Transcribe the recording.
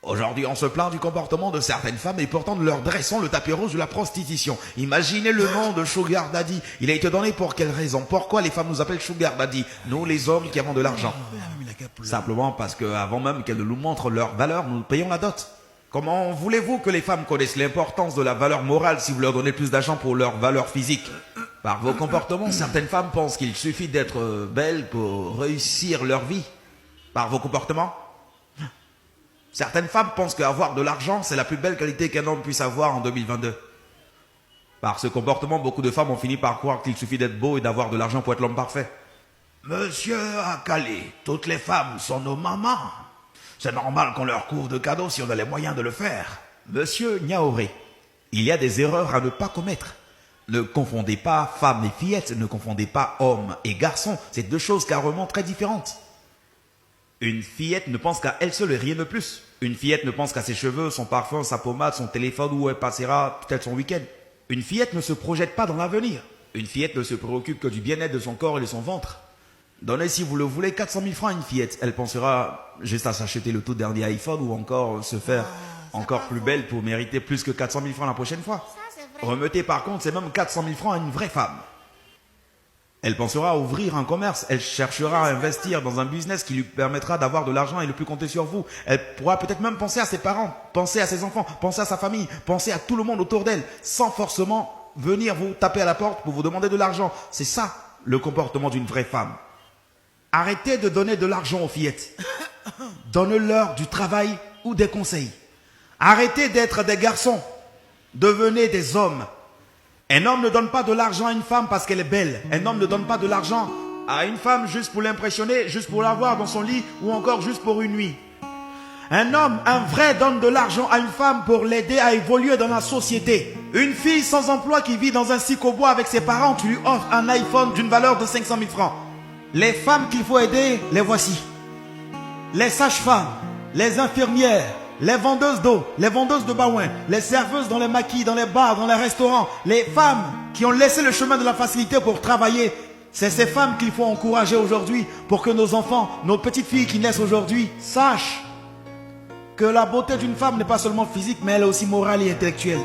Aujourd'hui, on se plaint du comportement de certaines femmes et pourtant nous leur dressons le tapis rouge de la prostitution. Imaginez le nom de Sugar Daddy. Il a été donné pour quelle raison? Pourquoi les femmes nous appellent Sugar Daddy? Nous, les hommes qui avons de l'argent. Simplement parce qu'avant même qu'elles nous montrent leur valeur, nous payons la dot. Comment voulez-vous que les femmes connaissent l'importance de la valeur morale si vous leur donnez plus d'argent pour leur valeur physique? Par vos comportements, certaines femmes pensent qu'il suffit d'être belles pour réussir leur vie. Par vos comportements, certaines femmes pensent qu'avoir de l'argent, c'est la plus belle qualité qu'un homme puisse avoir en 2022. Par ce comportement, beaucoup de femmes ont fini par croire qu'il suffit d'être beau et d'avoir de l'argent pour être l'homme parfait. Monsieur Akali, toutes les femmes sont nos mamans. C'est normal qu'on leur couvre de cadeaux si on a les moyens de le faire. Monsieur Niaoré, il y a des erreurs à ne pas commettre. Ne confondez pas femmes et fillettes, ne confondez pas hommes et garçons. C'est deux choses carrément très différentes. Une fillette ne pense qu'à elle seule et rien de plus. Une fillette ne pense qu'à ses cheveux, son parfum, sa pommade, son téléphone où elle passera peut-être son week-end. Une fillette ne se projette pas dans l'avenir. Une fillette ne se préoccupe que du bien-être de son corps et de son ventre. Donnez, si vous le voulez, 400 000 francs à une fillette. Elle pensera juste à s'acheter le tout dernier iPhone ou encore se faire encore plus belle pour mériter plus que 400 000 francs la prochaine fois. Remettez par contre ces mêmes 400 000 francs à une vraie femme. Elle pensera à ouvrir un commerce, elle cherchera à investir dans un business qui lui permettra d'avoir de l'argent et ne plus compter sur vous. Elle pourra peut-être même penser à ses parents, penser à ses enfants, penser à sa famille, penser à tout le monde autour d'elle, sans forcément venir vous taper à la porte pour vous demander de l'argent. C'est ça, le comportement d'une vraie femme. Arrêtez de donner de l'argent aux fillettes. Donnez-leur du travail ou des conseils. Arrêtez d'être des garçons. Devenez des hommes. Un homme ne donne pas de l'argent à une femme parce qu'elle est belle. Un homme ne donne pas de l'argent à une femme juste pour l'impressionner, juste pour l'avoir dans son lit ou encore juste pour une nuit. Un homme, un vrai, donne de l'argent à une femme pour l'aider à évoluer dans la société. Une fille sans emploi qui vit dans un psychobois avec ses parents, tu lui offres un iPhone d'une valeur de 500 000 francs. Les femmes qu'il faut aider, les voici. Les sages-femmes, les infirmières, les vendeuses d'eau, les vendeuses de baouin, les serveuses dans les maquis, dans les bars, dans les restaurants, les femmes qui ont laissé le chemin de la facilité pour travailler. C'est ces femmes qu'il faut encourager aujourd'hui pour que nos enfants, nos petites filles qui naissent aujourd'hui, sachent que la beauté d'une femme n'est pas seulement physique, mais elle est aussi morale et intellectuelle.